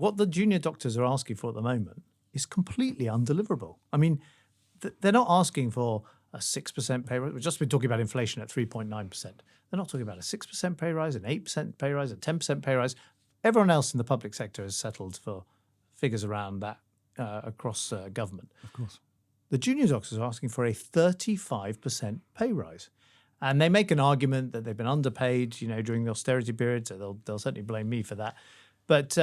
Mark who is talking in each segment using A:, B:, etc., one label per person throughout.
A: What the junior doctors are asking for at the moment is completely undeliverable. I mean, they're not asking for a 6% pay rise. We've just been talking about inflation at 3.9%. They're not talking about a 6% pay rise, an 8% pay rise, a 10% pay rise. Everyone else in the public sector has settled for figures around that across government.
B: Of course.
A: The junior doctors are asking for a 35% pay rise. And they make an argument that they've been underpaid, during the austerity period, so they'll certainly blame me for that. But,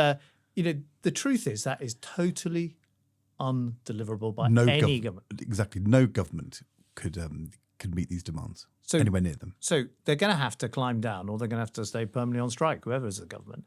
A: the truth is that is totally undeliverable by any government.
B: Exactly. No government could meet these demands anywhere near them.
A: So they're going to have to climb down, or they're going to have to stay permanently on strike, whoever is the government.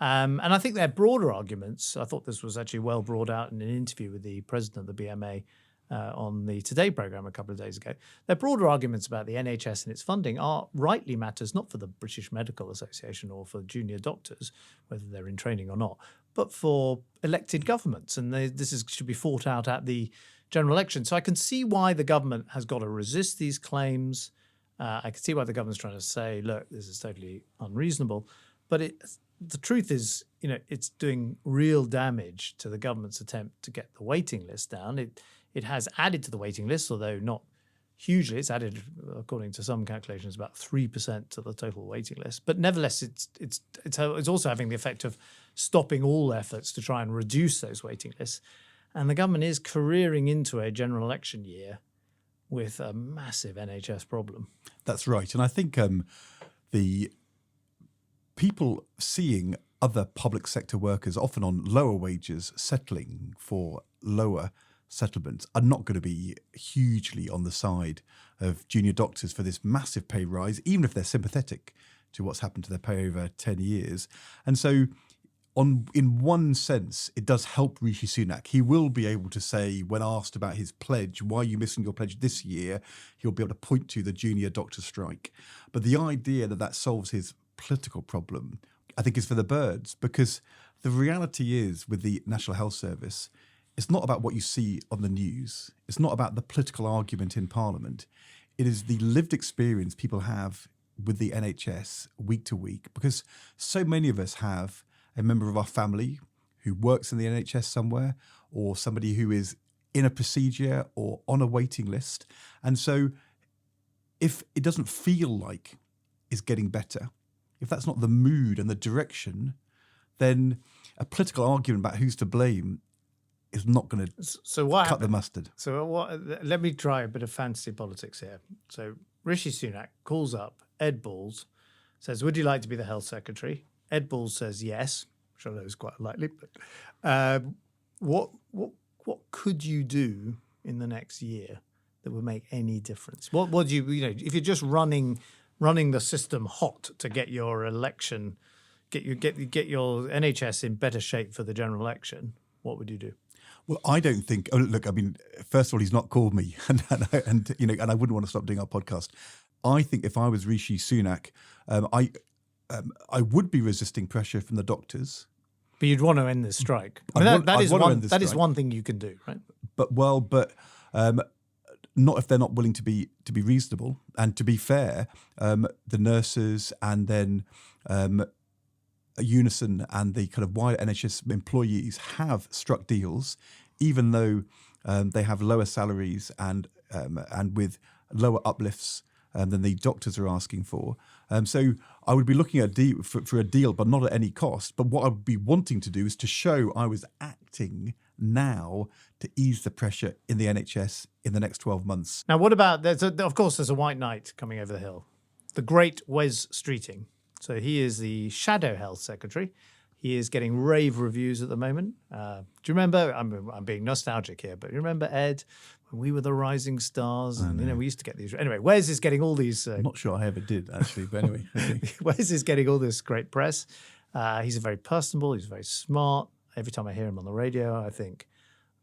A: And I think their broader arguments, I thought this was actually well brought out in an interview with the president of the BMA on the Today programme a couple of days ago. Their broader arguments about the NHS and its funding are rightly matters not for the British Medical Association or for junior doctors, whether they're in training or not, but for elected governments. And should be fought out at the general election. So I can see why the government has got to resist these claims. I can see why the government's trying to say, look, this is totally unreasonable. But the truth is, it's doing real damage to the government's attempt to get the waiting list down. It has added to the waiting list, although not hugely. It's added, according to some calculations, about 3% to the total waiting list. But nevertheless, it's also having the effect of stopping all efforts to try and reduce those waiting lists. And the government is careering into a general election year with a massive NHS problem.
B: That's right. And I think the people seeing other public sector workers, often on lower wages, settling for lower settlements are not going to be hugely on the side of junior doctors for this massive pay rise, even if they're sympathetic to what's happened to their pay over 10 years. And so in one sense, it does help Rishi Sunak. He will be able to say, when asked about his pledge, why are you missing your pledge this year? He'll be able to point to the junior doctor strike. But the idea that solves his political problem, I think, is for the birds, because the reality is with the National Health Service, it's not about what you see on the news. It's not about the political argument in Parliament. It is the lived experience people have with the NHS week to week, because so many of us have a member of our family who works in the NHS somewhere, or somebody who is in a procedure or on a waiting list. And so if it doesn't feel like it's getting better, if that's not the mood and the direction, then a political argument about who's to blame is not going to cut the mustard.
A: So let me try a bit of fantasy politics here. So Rishi Sunak calls up Ed Balls, says, would you like to be the health secretary? Ed Balls says yes, which I know is quite likely. But what could you do in the next year that would make any difference? What would you if you're just running the system hot to get your election, get your NHS in better shape for the general election, what would you do?
B: Well, I don't think. Oh, look, I mean, first of all, he's not called me, and I wouldn't want to stop doing our podcast. I think if I was Rishi Sunak, I would be resisting pressure from the doctors.
A: But you'd want to end this strike. I mean, that is one thing you can do, right?
B: But not if they're not willing to be reasonable. And to be fair, the nurses and then Unison and the kind of wider NHS employees have struck deals, even though they have lower salaries and with lower uplifts than the doctors are asking for. So I would be looking at for a deal, but not at any cost. But what I would be wanting to do is to show I was acting now to ease the pressure in the NHS in the next 12 months.
A: Now, what about, of course, there's a white knight coming over the hill, the great Wes Streeting. So he is the shadow health secretary. He is getting rave reviews at the moment. Do you remember? I'm being nostalgic here, but you remember, Ed, when we were the rising stars, and we used to get these. Anyway, Wes is getting all these.
B: I'm not sure I ever did actually, but anyway, okay.
A: Wes is getting all this great press. He's very personable. He's very smart. Every time I hear him on the radio, I think,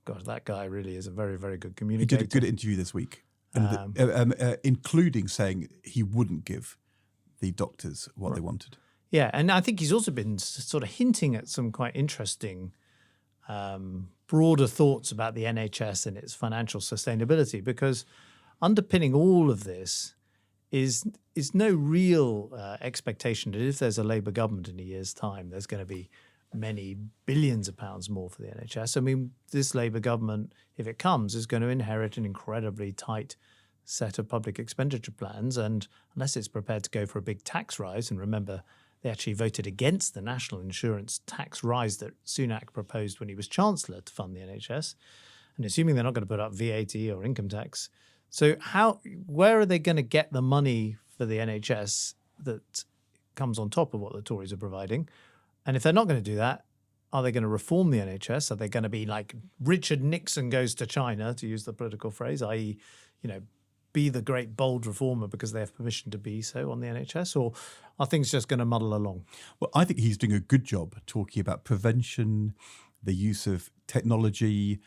A: gosh, that guy really is a very, very good communicator.
B: He did a good interview this week, including saying he wouldn't give the doctors what they wanted.
A: Yeah, and I think he's also been sort of hinting at some quite interesting broader thoughts about the NHS and its financial sustainability, because underpinning all of this is no real expectation that if there's a Labour government in a year's time, there's going to be many billions of pounds more for the NHS. I mean, this Labour government, if it comes, is going to inherit an incredibly tight set of public expenditure plans. And unless it's prepared to go for a big tax rise, and remember, they actually voted against the national insurance tax rise that Sunak proposed when he was Chancellor to fund the NHS. And assuming they're not going to put up VAT or income tax. So where are they going to get the money for the NHS that comes on top of what the Tories are providing? And if they're not going to do that, are they going to reform the NHS? Are they going to be like Richard Nixon goes to China, to use the political phrase, i.e., be the great bold reformer because they have permission to be so on the NHS? Or are things just going to muddle along?
B: Well, I think he's doing a good job talking about prevention, the use of technology,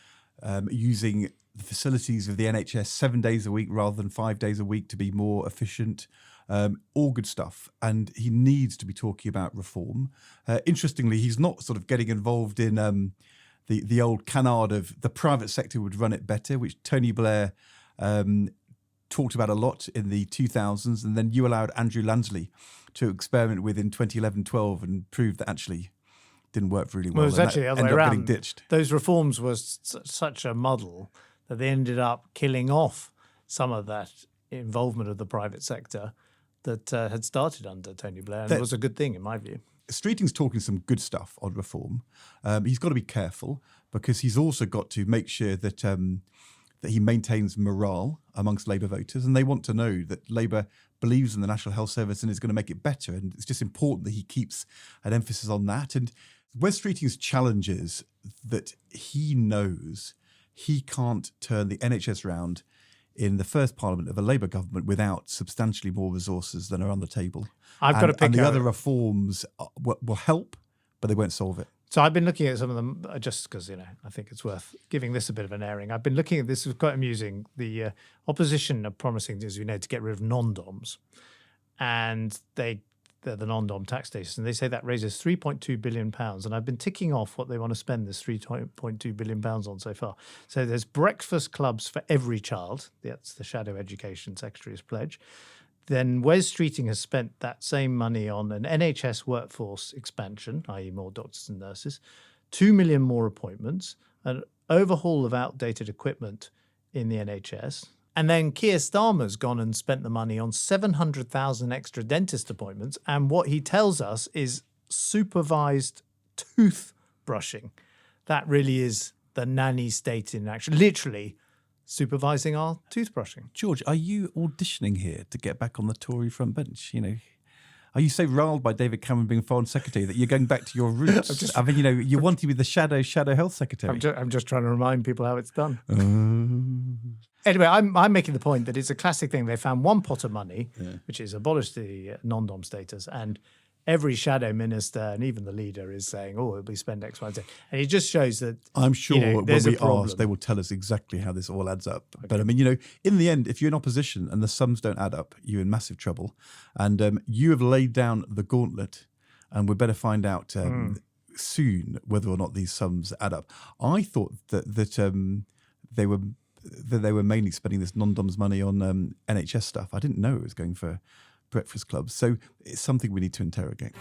B: using the facilities of the NHS 7 days a week rather than 5 days a week to be more efficient. All good stuff. And he needs to be talking about reform. Interestingly, he's not sort of getting involved in the old canard of the private sector would run it better, which Tony Blair talked about a lot in the 2000s. And then you allowed Andrew Lansley to experiment with in 2011-12 and proved that actually didn't work really well.
A: Well, it was actually the other way around.
B: Getting ditched.
A: Those reforms was such a muddle that they ended up killing off some of that involvement of the private sector that had started under Tony Blair, and it was a good thing in my view.
B: Streeting's talking some good stuff on reform. He's got to be careful because he's also got to make sure that that he maintains morale amongst Labour voters, and they want to know that Labour believes in the National Health Service and is going to make it better. And it's just important that he keeps an emphasis on that. And Wes Streeting's challenge is that he knows he can't turn the NHS round in the first Parliament of a Labour government without substantially more resources than are on the table. And the other reforms will help, but they won't solve it.
A: So I've been looking at some of them just because, I think it's worth giving this a bit of an airing. I've been looking at this. It was quite amusing. The opposition are promising, as we know, to get rid of non-DOMs. And they're the non-DOM tax status. And they say that raises £3.2 billion. And I've been ticking off what they want to spend this £3.2 billion on so far. So there's breakfast clubs for every child. That's the Shadow Education Secretary's pledge. Then Wes Streeting has spent that same money on an NHS workforce expansion, i.e. more doctors and nurses, 2 million more appointments, an overhaul of outdated equipment in the NHS. And then Keir Starmer's gone and spent the money on 700,000 extra dentist appointments. And what he tells us is supervised toothbrushing. That really is the nanny state in action. Literally, supervising our toothbrushing.
B: George, are you auditioning here to get back on the Tory front bench? Are you so riled by David Cameron being Foreign Secretary that you're going back to your roots? you want to be the shadow Health Secretary.
A: I'm just trying to remind people how it's done. Anyway, I'm making the point that it's a classic thing. They found one pot of money, which is abolish the non-dom status, and every shadow minister and even the leader is saying, we spend X, Y, Z. And it just shows that
B: I'm sure when we
A: problem.
B: ask, they will tell us exactly how this all adds up. Okay. But in the end, if you're in opposition and the sums don't add up, you're in massive trouble. And you have laid down the gauntlet, and we better find out soon whether or not these sums add up. I thought that they were mainly spending this non-doms money on NHS stuff. I didn't know it was going for breakfast clubs. So it's something we need to interrogate.